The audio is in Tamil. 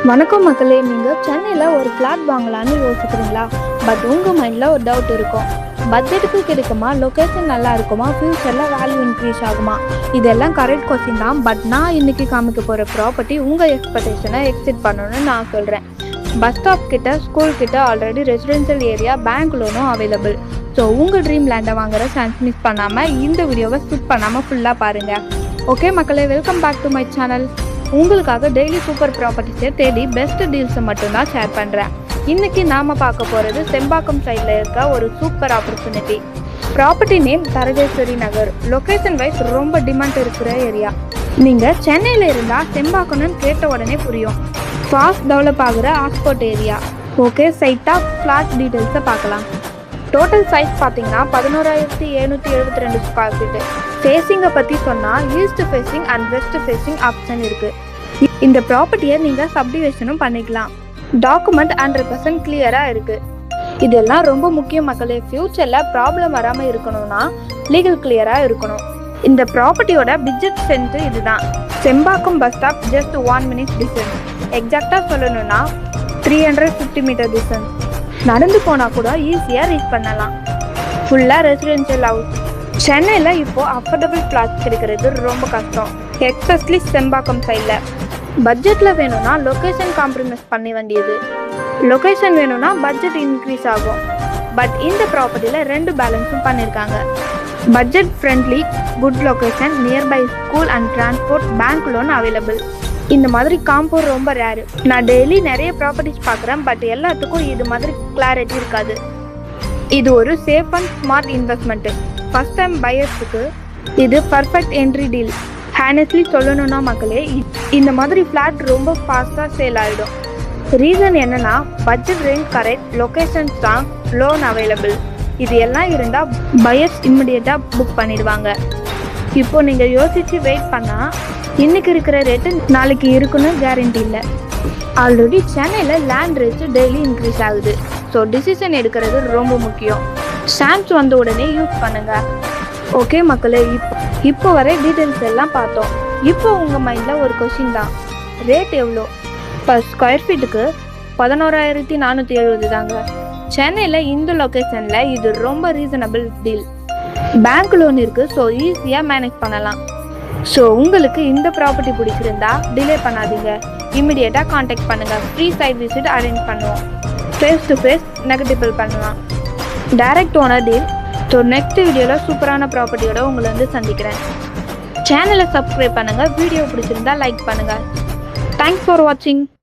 வணக்கம் மக்களே, நீங்கள் சென்னையில் ஒரு ஃப்ளாட் வாங்கலான்னு யோசிக்கிறீங்களா? பட் உங்கள் மைண்டில் ஒரு டவுட் இருக்கும். பட்ஜெட்டுக்கு கிடைக்குமா, லொக்கேஷன் நல்லா இருக்குமா, ஃப்யூச்சரில் வேல்யூ இன்க்ரீஸ் ஆகுமா? இதெல்லாம் கரெக்ட் கொஸ்டின் தான். பட் நான் இன்றைக்கி காமிக்க போகிற ப்ராப்பர்ட்டி உங்கள் எக்ஸ்பெக்டேஷனை எக்ஸிட் பண்ணணும்னு நான் சொல்கிறேன். பஸ் ஸ்டாப் கிட்ட, ஸ்கூல் கிட்ட ஆல்ரெடி ரெசிடென்ஷியல் ஏரியா, பேங்க் லோனும் அவைலபிள். ஸோ உங்கள் ட்ரீம் லேண்டை வாங்குற சான்ஸ் மிஸ் பண்ணாமல் இந்த வீடியோவை ஸ்கிப் பண்ணாமல் ஃபுல்லாக பாருங்கள். ஓகே மக்களே, welcome back to my channel. உங்களுக்காக டெய்லி சூப்பர் ப்ராப்பர்ட்டிஸை தேடி பெஸ்ட் டீல்ஸை மட்டும்தான் ஷேர் பண்ணுறேன். இன்றைக்கி நாம் பார்க்க போகிறது செம்பாக்கம் சைடில் இருக்க ஒரு சூப்பர் ஆப்பர்ச்சுனிட்டி. ப்ராப்பர்ட்டி நேம் தரகேஸ்வரி நகர். லொக்கேஷன் வைஸ் ரொம்ப டிமாண்ட் இருக்கிற ஏரியா. நீங்கள் சென்னையில் இருந்தால் செம்பாக்கம்னு கேட்ட உடனே புரியும். ஃபாஸ்ட் டெவலப் ஆகிற ஆக்ஸ்போர்ட் ஏரியா. ஓகே, சைட்டாக ஃப்ளாட் டீட்டெயில்ஸை பார்க்கலாம். டோட்டல் சைஸ் பார்த்தீங்கன்னா 11,772 ஸ்கொயர் ஃபீட்டு. ஃபேஸிங்கை பற்றி சொன்னால் east facing and west facing option இருக்குது. இந்த ப்ராப்பர்ட்டியை நீங்கள் சப்டிவிஷனும் பண்ணிக்கலாம். டாக்குமெண்ட் 100% கிளியராக இருக்குது. இதெல்லாம் ரொம்ப முக்கியம் மக்களே. ஃப்யூச்சரில் ப்ராப்ளம் வராமல் இருக்கணும்னா லீகல் கிளியராக இருக்கணும். இந்த ப்ராப்பர்ட்டியோட பட்ஜெட் சென்ட் இதுதான். Sembakkam bus stop just 1 minute distance. எக்ஸாக்டாக சொல்லணும்னா 350 மீட்டர் டிஸ்டன்ஸ். நடந்து போனால் கூட ஈஸியாக ரீச் பண்ணலாம். ஃபுல்லாக ரெசிடென்ஷியல் ஹவுஸ். சென்னையில் இப்போது அஃபோர்டபுள் ஃப்ளாட்ஸ் கிடைக்கிறது ரொம்ப கஷ்டம், எஸ்பெஷலி செம்பாக்கம் சைடில். பட்ஜெட்டில் வேணும்னா லொக்கேஷன் காம்ப்ரமைஸ் பண்ண வேண்டியது. லொக்கேஷன் வேணும்னா பட்ஜெட் இன்க்ரீஸ் ஆகும். பட் இந்த ப்ராப்பர்ட்டியில் 2 பேலன்ஸும் பண்ணியிருக்காங்க. Budget friendly, good location, nearby school and transport, bank loan available. இந்த மாதிரி காம்போ ரொம்ப ரேரு. நான் டெய்லி நிறைய ப்ராப்பர்ட்டிஸ் பார்க்குறேன், பட் எல்லாத்துக்கும் இது மாதிரி கிளாரிட்டி இருக்காது. இது ஒரு safe and smart investment. First time பையர்ஸுக்கு இது பர்ஃபெக்ட் என்ட்ரி டீல். ஹானஸ்ட்லி சொல்லணும்னா மக்களே, இந்த மாதிரி ஃப்ளாட் ரொம்ப ஃபாஸ்ட்டாக சேல் ஆகிடும். ரீசன் என்னென்னா budget range correct, location strong, loan available. இது எல்லாம் இருந்தால் பையர்ஸ் இம்மிடியேட்டாக புக் பண்ணிடுவாங்க. இப்போ நீங்கள் யோசித்து வெயிட் பண்ணால் இன்றைக்கி இருக்கிற ரேட்டு நாளைக்கு இருக்குன்னு கேரண்டி இல்லை. ஆல்ரெடி சென்னையில் லேண்ட் ரேட்டு டெய்லி இன்க்ரீஸ் ஆகுது. ஸோ டிசிஷன் எடுக்கிறது ரொம்ப முக்கியம். சான்ஸ் வந்த உடனே யூஸ் பண்ணுங்கள். ஓகே மக்களே, இப்போ வரை டீட்டெயில்ஸ் எல்லாம் பார்த்தோம். இப்போ உங்கள் மைண்டில் ஒரு கொஷின் தான், ரேட் எவ்வளோ? பர் ஸ்கொயர் ஃபீட்டுக்கு 11,470 தாங்க. சென்னையில் இந்த லொக்கேஷனில் இது ரொம்ப ரீசனபிள் டீல். பேங்க் லோன் இருக்குது, ஸோ ஈஸியாக மேனேஜ் பண்ணலாம். ஸோ உங்களுக்கு இந்த ப்ராப்பர்ட்டி பிடிச்சிருந்தா டிலே பண்ணாதீங்க, இம்மிடியேட்டாக காண்டாக்ட் பண்ணுங்கள். ஃப்ரீ சைட் விசிட் அரேஞ்ச் பண்ணுவோம். ஃபேஸ் டு ஃபேஸ் நெகட்டிவ் பண்ணலாம். Direct owner deal. So next வீடியோவில் சூப்பரான ப்ராப்பர்ட்டியோட உங்களை வந்து சந்திக்கிறேன். சேனலை சப்ஸ்கிரைப் பண்ணுங்கள். வீடியோ பிடிச்சிருந்தா லைக் பண்ணுங்கள். தேங்க்ஸ் ஃபார் வாட்சிங்.